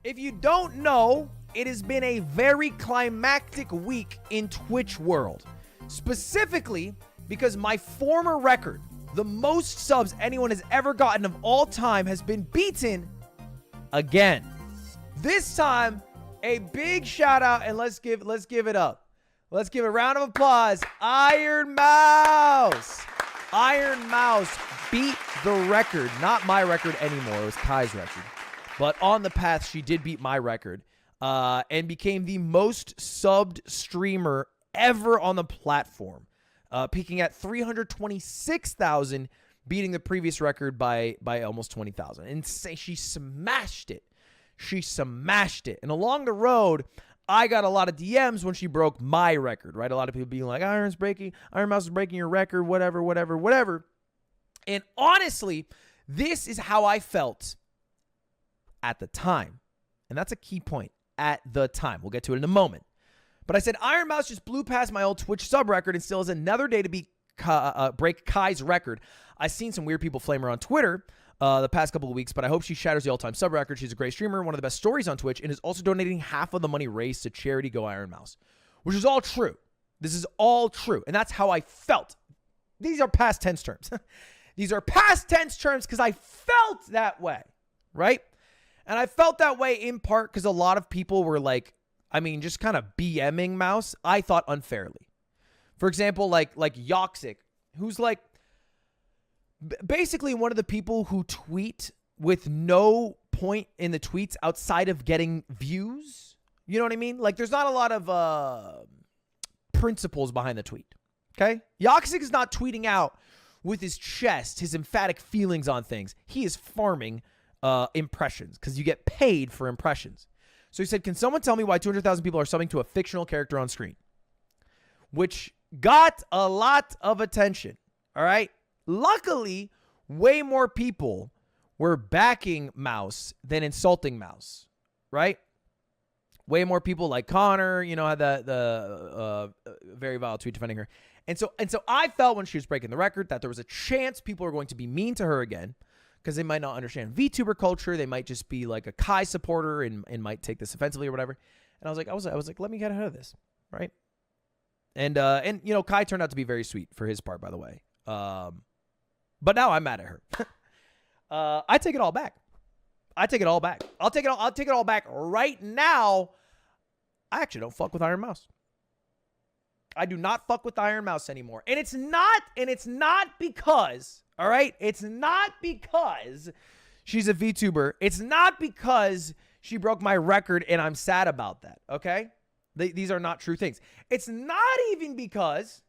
If you don't know, it has been a very climactic week in Twitch world. Specifically because my former record, the most subs anyone has ever gotten of all time, has been beaten again. This time, a big shout out, and let's give it up. Let's give a round of applause. Ironmouse. Ironmouse beat the record. Not my record anymore. It was Kai's record. But on the path, she did beat my record and became the most subbed streamer ever on the platform, peaking at 326,000, beating the previous record by almost 20,000. And she smashed it. She smashed it. And along the road, I got a lot of DMs when she broke my record, right? A lot of people being like, Ironmouse is breaking your record, whatever. And honestly, this is how I felt at the time. And that's a key point. At the time. We'll get to it in a moment. But I said, Ironmouse just blew past my old Twitch sub record and still has another day to break Kai's record. I've seen some weird people flame her on Twitter the past couple of weeks, but I hope she shatters the all-time sub record. She's a great streamer, one of the best stories on Twitch, and is also donating half of the money raised to charity Go Ironmouse, which is all true. This is all true, and that's how I felt. These are past tense terms. These are past tense terms because I felt that way, right? And I felt that way in part because a lot of people were like, just kind of BMing Mouse, I thought unfairly. For example, like Yoxic, who's like basically one of the people who tweet with no point in the tweets outside of getting views. You know what I mean? Like there's not a lot of principles behind the tweet. Okay? Yoxic is not tweeting out with his chest, his emphatic feelings on things. He is farming impressions because you get paid for impressions. So he said, can someone tell me why 200,000 people are subbing to a fictional character on screen? Which got a lot of attention. All right. Luckily, way more people were backing Mouse than insulting Mouse. Right. Way more people like Connor, had the very vile tweet defending her. And so I felt when she was breaking the record that there was a chance people are going to be mean to her again, because they might not understand VTuber culture. They might just be like a Kai supporter and might take this offensively or whatever. And I was like, let me get ahead of this, right? And Kai turned out to be very sweet for his part, by the way. But now I'm mad at her. I take it all back. I'll take it all back right now. I actually don't fuck with Ironmouse. I do not fuck with Ironmouse anymore. And it's not because, all right? It's not because she's a VTuber. It's not because she broke my record and I'm sad about that, okay? These are not true things. It's not even because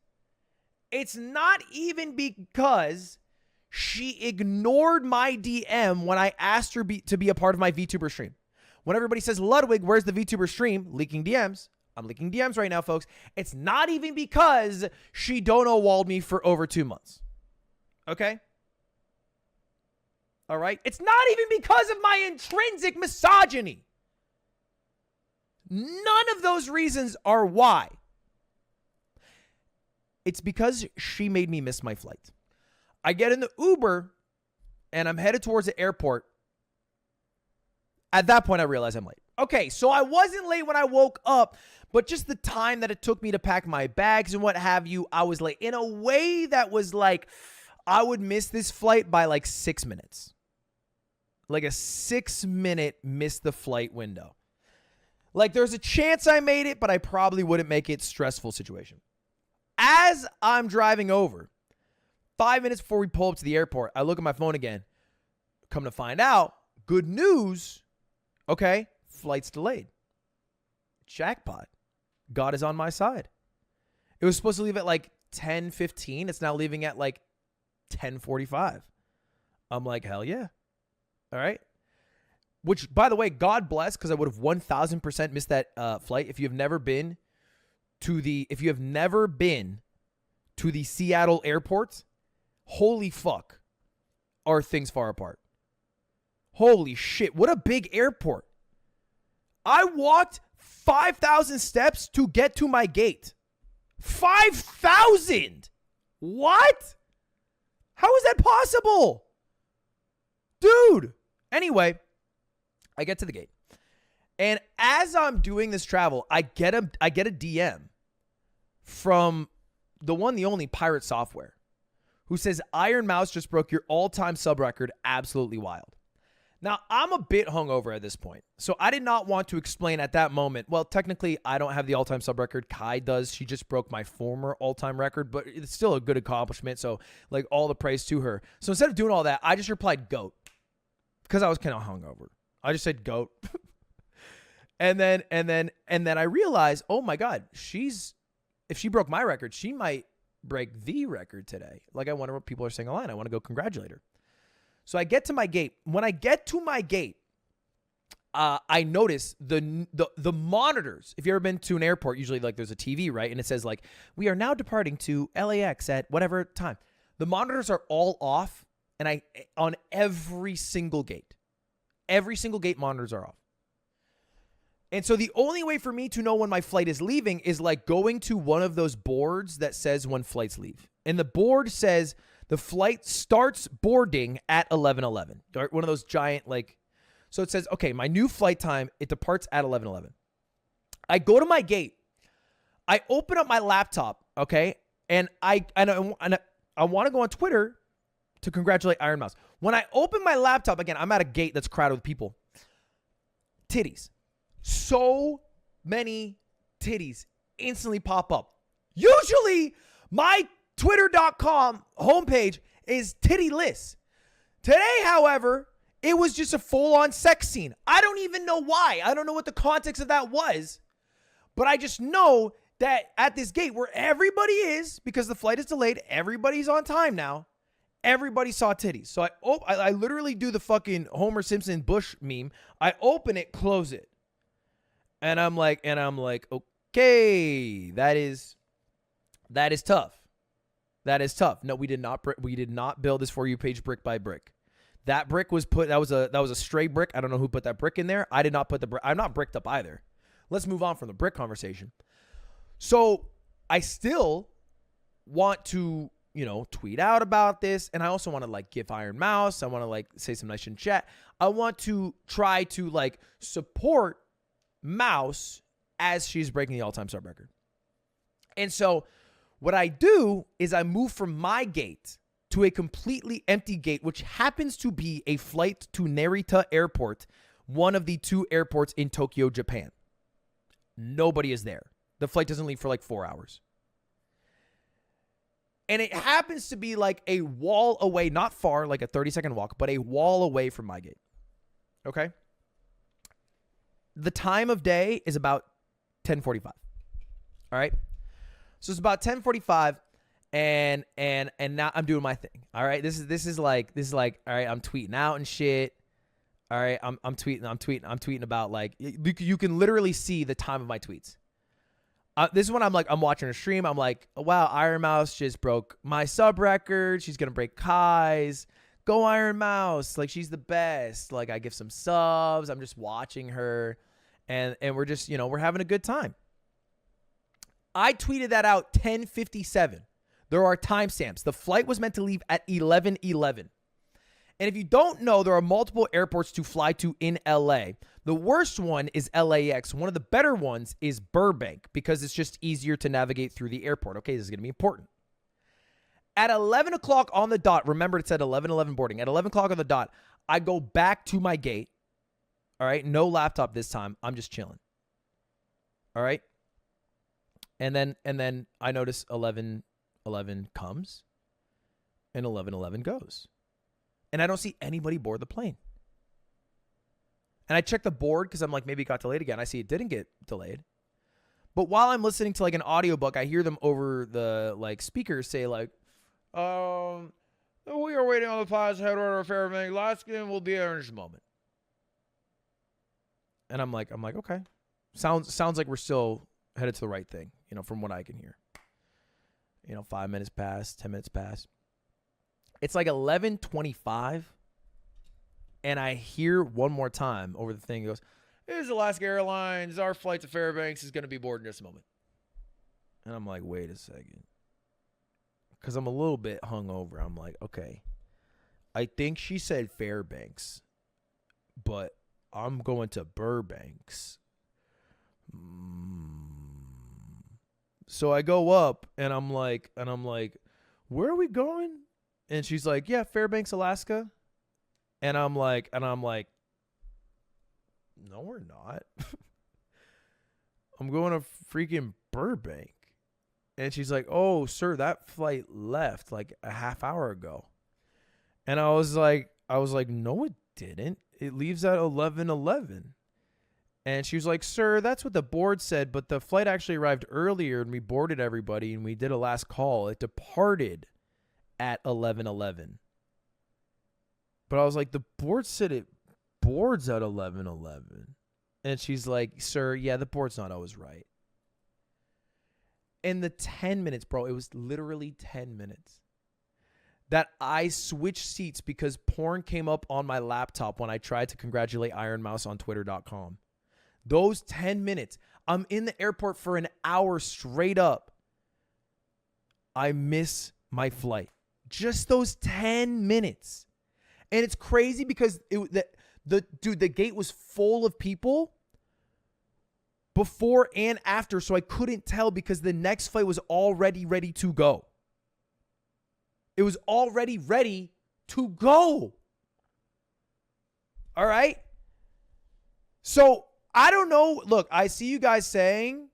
she ignored my DM when I asked her to be a part of my VTuber stream. When everybody says, Ludwig, where's the VTuber stream? Leaking DMs. I'm leaking DMs right now, folks. It's not even because she dono-walled me for over 2 months. Okay? All right? It's not even because of my intrinsic misogyny. None of those reasons are why. It's because she made me miss my flight. I get in the Uber, and I'm headed towards the airport. At that point, I realize I'm late. Okay, so I wasn't late when I woke up, but just the time that it took me to pack my bags and what have you, I was late in a way that was like, I would miss this flight by like 6 minutes. Like a 6-minute miss the flight window. Like there's a chance I made it, but I probably wouldn't make it. Stressful situation. As I'm driving over, 5 minutes before we pull up to the airport, I look at my phone again. Come to find out, good news. Okay, flight's delayed. Jackpot. God is on my side. It was supposed to leave at like 10:15. It's now leaving at like 10:45. I'm like, hell yeah. All right. Which, by the way, God bless, because I would have 1,000% missed that flight. If you have never been to the Seattle airport, holy fuck, are things far apart. Holy shit, what a big airport. I walked 5,000 steps to get to my gate. 5,000! What? How is that possible? Dude. Anyway, I get to the gate. And as I'm doing this travel, I get a DM from the one, the only Pirate Software, who says, Ironmouse just broke your all-time sub record. Absolutely wild. Now, I'm a bit hungover at this point, so I did not want to explain at that moment. Well, technically, I don't have the all-time sub record. Kai does. She just broke my former all-time record, but it's still a good accomplishment, so, like, all the praise to her. So instead of doing all that, I just replied, GOAT, because I was kind of hungover. I just said, GOAT. and then I realized, oh, my God, if she broke my record, she might break the record today. Like, I wonder what people are saying online. I want to go congratulate her. So I get to my gate. When I get to my gate, I notice the monitors. If you've ever been to an airport, usually like there's a TV, right? And it says like, we are now departing to LAX at whatever time. The monitors are all off, and on every single gate monitors are off. And so the only way for me to know when my flight is leaving is like going to one of those boards that says when flights leave. And the board says the flight starts boarding at 11:11. One of those giant, like, so it says, okay, my new flight time, it departs at 11:11. I go to my gate. I open up my laptop, okay? And I want to go on Twitter to congratulate Ironmouse. When I open my laptop, again, I'm at a gate that's crowded with people. Titties. So many titties instantly pop up. Usually, my Twitter.com homepage is tittyless. Today, however, it was just a full-on sex scene. I don't even know why. I don't know what the context of that was. But I just know that at this gate where everybody is, because the flight is delayed, everybody's on time now, everybody saw titties. So I literally do the fucking Homer Simpson Bush meme. I open it, close it. And I'm like, okay, that is tough. That is tough. No, we did not build this For You page brick by brick. That brick was that was a stray brick. I don't know who put that brick in there. I did not put the brick. I'm not bricked up either. Let's move on from the brick conversation. So I still want to, tweet out about this. And I also want to like give Ironmouse. I want to like say some nice shit in chat. I want to try to like support Mouse as she's breaking the all-time sub record. And so what I do is I move from my gate to a completely empty gate, which happens to be a flight to Narita Airport, one of the two airports in Tokyo, Japan. Nobody is there. The flight doesn't leave for like 4 hours. And it happens to be like a wall away, not far, like a 30-second walk, but a wall away from my gate. Okay? The time of day is about 10:45. All right? So it's about 10:45, and now I'm doing my thing. All right? This is like all right, I'm tweeting out and shit. All right, I'm tweeting about like you can literally see the time of my tweets. This is when I'm watching a stream. I'm like, wow, Ironmouse just broke my sub record. She's gonna break Kai's. Go Ironmouse. Like, she's the best. Like, I give some subs. I'm just watching her. And we're just, we're having a good time. I tweeted that out 10:57. There are timestamps. The flight was meant to leave at 11:11. And if you don't know, there are multiple airports to fly to in LA. The worst one is LAX. One of the better ones is Burbank because it's just easier to navigate through the airport. Okay, this is going to be important. At 11 o'clock on the dot, remember it said 11:11 boarding. At 11 o'clock on the dot, I go back to my gate. All right, no laptop this time. I'm just chilling. All right. And then I notice 11:11 comes and 11:11 goes. And I don't see anybody board the plane. And I check the board because I'm like, maybe it got delayed again. I see it didn't get delayed. But while I'm listening to like an audiobook, I hear them over the like speakers say like, we are waiting on the pilot's head order for everything. Last game will be there in just a moment. And I'm like, okay. Sounds like we're still headed to the right thing, from what I can hear. 5 minutes pass, 10 minutes pass. It's like 11:25, and I hear one more time over the thing. It goes, "This is Alaska Airlines. Our flight to Fairbanks is going to be boarding in just a moment." And I'm like, wait a second. Because I'm a little bit hungover. I'm like, okay, I think she said Fairbanks, but I'm going to Burbanks. So I go up and I'm like, where are we going? And she's like, yeah, Fairbanks, Alaska. And I'm like, no, we're not. I'm going to freaking Burbank. And she's like, oh, sir, that flight left like a half hour ago. And I was like, no, it didn't. It leaves at 11:11. And she was like, sir, that's what the board said, but the flight actually arrived earlier and we boarded everybody and we did a last call. It departed at 11:11. But I was like, the board said it boards at 11:11. And she's like, sir, yeah, the board's not always right. In the 10 minutes, bro, it was literally 10 minutes that I switched seats because porn came up on my laptop when I tried to congratulate Ironmouse on Twitter.com. Those 10 minutes, I'm in the airport for an hour straight up. I miss my flight. Just those 10 minutes. And it's crazy because the gate was full of people before and after, so I couldn't tell because the next flight was already ready to go. It was already ready to go. All right? So, I don't know. Look, I see you guys saying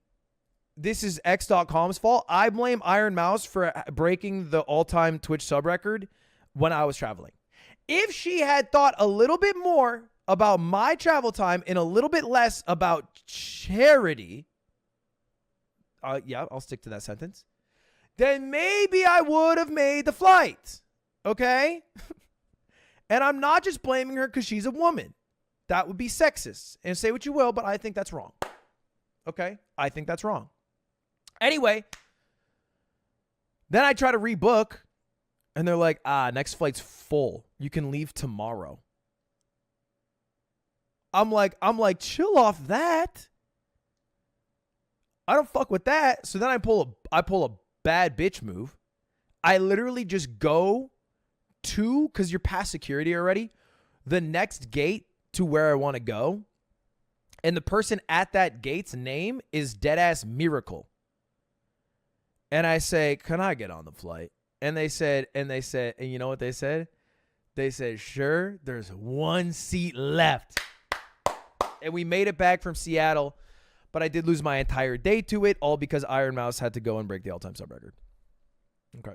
this is X.com's fault. I blame Ironmouse for breaking the all-time Twitch sub record when I was traveling. If she had thought a little bit more about my travel time and a little bit less about charity, yeah, I'll stick to that sentence, then maybe I would have made the flight, okay? And I'm not just blaming her because she's a woman. That would be sexist. And say what you will, but I think that's wrong, okay? I think that's wrong. Anyway, then I try to rebook, and they're like, next flight's full. You can leave tomorrow. I'm like, chill off that. I don't fuck with that. So then I pull a bad bitch move. I literally just go to, because you're past security already, the next gate to where I want to go. And the person at that gate's name is Deadass Miracle. And I say, can I get on the flight? And they said, and you know what they said? They said, sure, there's one seat left. And we made it back from Seattle, but I did lose my entire day to it, all because Ironmouse had to go and break the all-time sub record. Okay.